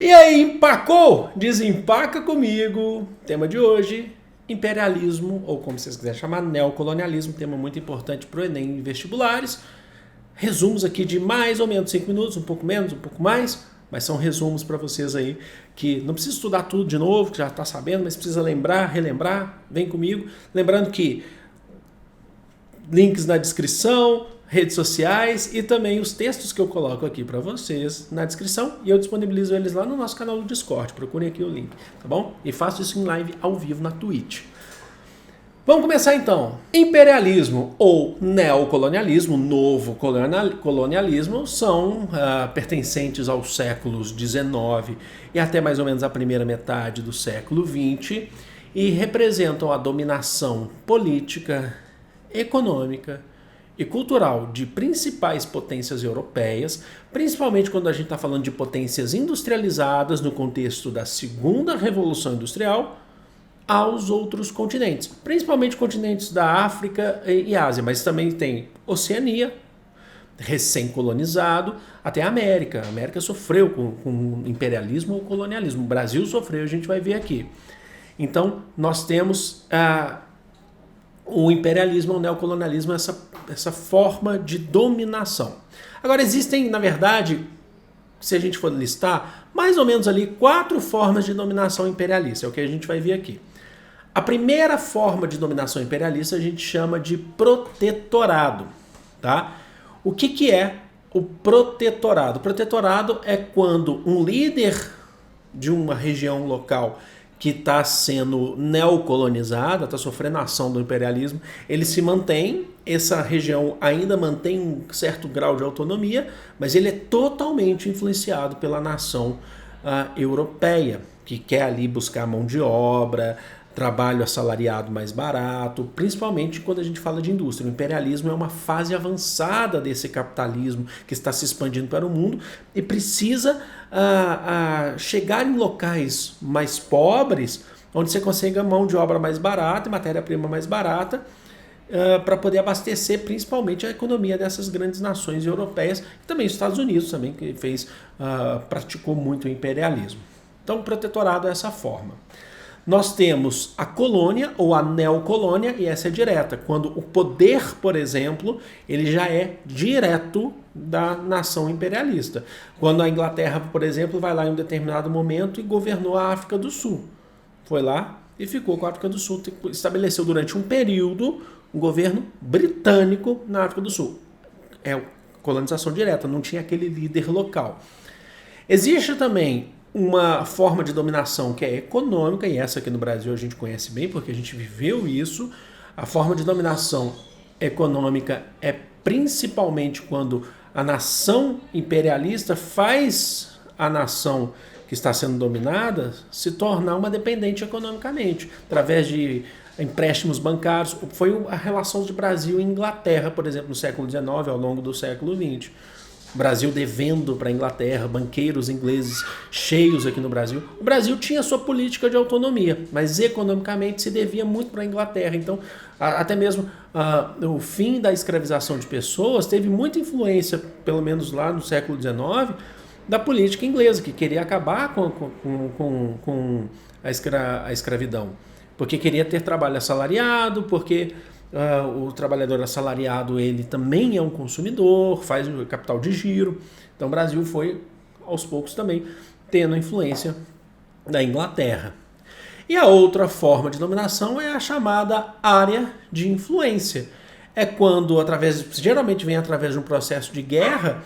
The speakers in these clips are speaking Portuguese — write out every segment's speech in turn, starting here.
E aí, empacou? Desempaca comigo. Tema de hoje, imperialismo, ou como vocês quiserem chamar, neocolonialismo, tema muito importante para o Enem e vestibulares. Resumos aqui de mais ou menos 5 minutos, um pouco menos, um pouco mais, mas são resumos para vocês aí que não precisa estudar tudo de novo, que já está sabendo, mas precisa lembrar, relembrar, vem comigo. Lembrando que links na descrição, redes sociais e também os textos que eu coloco aqui para vocês na descrição e eu disponibilizo eles lá no nosso canal do Discord. Procurem aqui o link, tá bom? E faço isso em live ao vivo na Twitch. Vamos começar então. Imperialismo ou neocolonialismo, novo colonialismo, são pertencentes aos séculos XIX e até mais ou menos a primeira metade do século XX e representam a dominação política, econômica e cultural de principais potências europeias, principalmente quando a gente está falando de potências industrializadas no contexto da Segunda Revolução Industrial, aos outros continentes, principalmente continentes da África e Ásia, mas também tem Oceania, recém-colonizado, até a América. A América sofreu com imperialismo ou colonialismo. O Brasil sofreu, a gente vai ver aqui. Então, nós temos o imperialismo, o neocolonialismo, essa forma de dominação. Agora, existem, na verdade, se a gente for listar, mais ou menos ali 4 formas de dominação imperialista, é o que a gente vai ver aqui. A primeira forma de dominação imperialista a gente chama de protetorado. Tá? O que é o protetorado? O protetorado é quando um líder de uma região local que está sendo neocolonizada, está sofrendo a ação do imperialismo, ele se mantém, essa região ainda mantém um certo grau de autonomia, mas ele é totalmente influenciado pela nação europeia, que quer ali buscar mão de obra, trabalho assalariado mais barato, principalmente quando a gente fala de indústria. O imperialismo é uma fase avançada desse capitalismo que está se expandindo para o mundo e precisa chegar em locais mais pobres, onde você consiga mão de obra mais barata e matéria-prima mais barata, para poder abastecer principalmente a economia dessas grandes nações europeias, e também os Estados Unidos também, que praticou muito o imperialismo. Então, o protetorado é essa forma. Nós temos a colônia ou a neocolônia, e essa é direta, quando o poder, por exemplo, ele já é direto da nação imperialista. Quando a Inglaterra, por exemplo, vai lá em um determinado momento e governou a África do Sul. Foi lá e ficou com a África do Sul, estabeleceu durante um período um governo britânico na África do Sul. É colonização direta, não tinha aquele líder local. Existe também uma forma de dominação que é econômica, e essa aqui no Brasil a gente conhece bem porque a gente viveu isso. A forma de dominação econômica é principalmente quando a nação imperialista faz a nação que está sendo dominada se tornar uma dependente economicamente, através de empréstimos bancários. Foi a relação de Brasil e Inglaterra, por exemplo, no século XIX, ao longo do século XX. Brasil devendo para a Inglaterra, banqueiros ingleses cheios aqui no Brasil. O Brasil tinha sua política de autonomia, mas economicamente se devia muito para a Inglaterra. Então, até mesmo o fim da escravização de pessoas teve muita influência, pelo menos lá no século XIX, da política inglesa, que queria acabar com a escravidão. Porque queria ter trabalho assalariado, porque o trabalhador assalariado ele também é um consumidor, faz o capital de giro. Então o Brasil foi aos poucos também tendo influência da Inglaterra. E a outra forma de dominação é a chamada área de influência. É quando, geralmente vem através de um processo de guerra,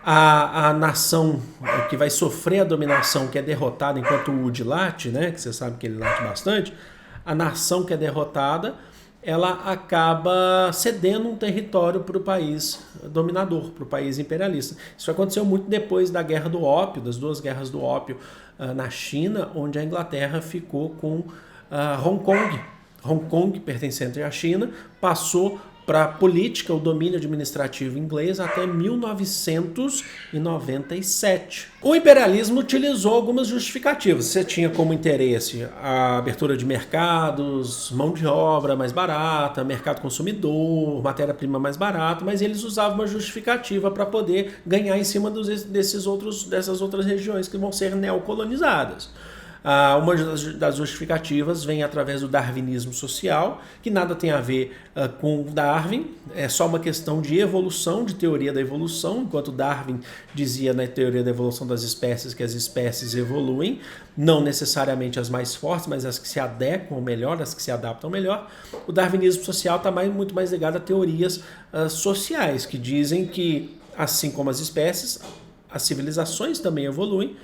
a nação que vai sofrer a dominação, que é derrotada enquanto o Wood late, né, que você sabe que ele late bastante, a nação que é derrotada, ela acaba cedendo um território para o país dominador, para o país imperialista. Isso aconteceu muito depois da Guerra do Ópio, das 2 guerras do ópio na China, onde a Inglaterra ficou com Hong Kong. Hong Kong, pertencente à China, passou para a política, o domínio administrativo inglês até 1997. O imperialismo utilizou algumas justificativas. Você tinha como interesse a abertura de mercados, mão de obra mais barata, mercado consumidor, matéria-prima mais barata, mas eles usavam uma justificativa para poder ganhar em cima dessas outras regiões que vão ser neocolonizadas. Uma das justificativas vem através do darwinismo social, que nada tem a ver com Darwin, é só uma questão de evolução, de teoria da evolução, enquanto Darwin dizia na teoria da evolução das espécies que as espécies evoluem, não necessariamente as mais fortes, mas as que se adequam melhor, as que se adaptam melhor. O darwinismo social está muito mais ligado a teorias sociais, que dizem que, assim como as espécies, as civilizações também evoluem,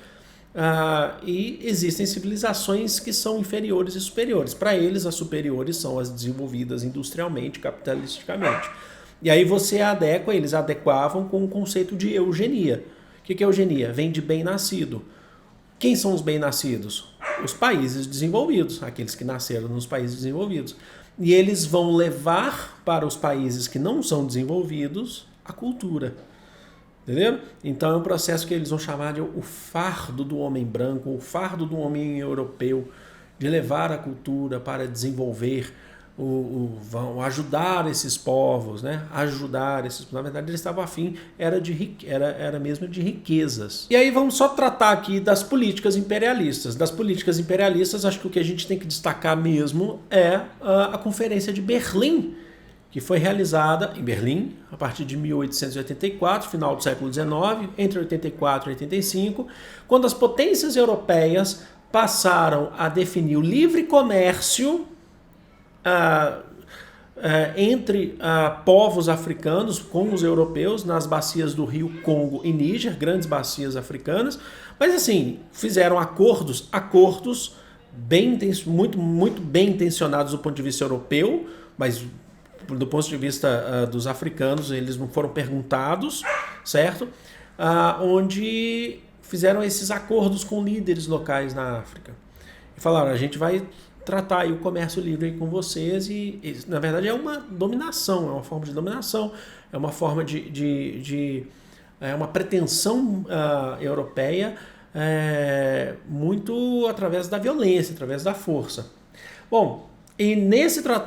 e existem civilizações que são inferiores e superiores. Para eles, as superiores são as desenvolvidas industrialmente, capitalisticamente. E aí eles adequavam com o conceito de eugenia. O que é eugenia? Vem de bem-nascido. Quem são os bem-nascidos? Os países desenvolvidos, aqueles que nasceram nos países desenvolvidos. E eles vão levar para os países que não são desenvolvidos a cultura. Entendeu? Então é um processo que eles vão chamar de o fardo do homem branco, o fardo do homem europeu, de levar a cultura para desenvolver, vão ajudar esses povos, né? Na verdade eles estavam afim, era mesmo de riquezas. E aí vamos só tratar aqui das políticas imperialistas. Das políticas imperialistas, acho que o que a gente tem que destacar mesmo é a Conferência de Berlim, que foi realizada em Berlim a partir de 1884, final do século XIX, entre 84 e 85, quando as potências europeias passaram a definir o livre comércio entre povos africanos com os europeus nas bacias do rio Congo e Níger, grandes bacias africanas, mas assim, fizeram acordos muito bem intencionados do ponto de vista europeu, mas do ponto de vista dos africanos, eles não foram perguntados, certo? Onde fizeram esses acordos com líderes locais na África. E falaram, a gente vai tratar aí o comércio livre aí com vocês e, na verdade, é uma dominação, é uma forma de dominação, é uma forma é uma pretensão europeia muito através da violência, através da força. Bom, e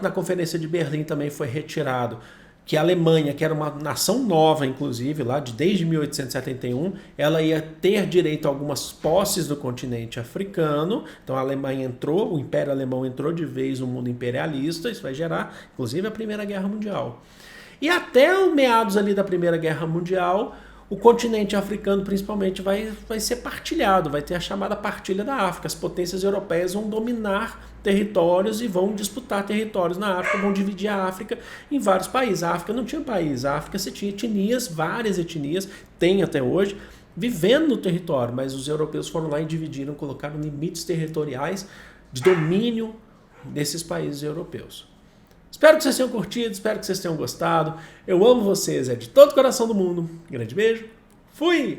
na Conferência de Berlim também foi retirado que a Alemanha, que era uma nação nova, inclusive, desde 1871, ela ia ter direito a algumas posses do continente africano. Então a Alemanha o Império Alemão entrou de vez no mundo imperialista, isso vai gerar, inclusive, a Primeira Guerra Mundial. E até os meados ali da Primeira Guerra Mundial, o continente africano, principalmente, vai ser partilhado, vai ter a chamada partilha da África. As potências europeias vão dominar territórios e vão disputar territórios na África, vão dividir a África em vários países. A África não tinha país, a África você tinha etnias, várias etnias, tem até hoje, vivendo no território, mas os europeus foram lá e dividiram, colocaram limites territoriais de domínio desses países europeus. Espero que vocês tenham curtido, espero que vocês tenham gostado. Eu amo vocês, de todo o coração do mundo. Grande beijo, fui!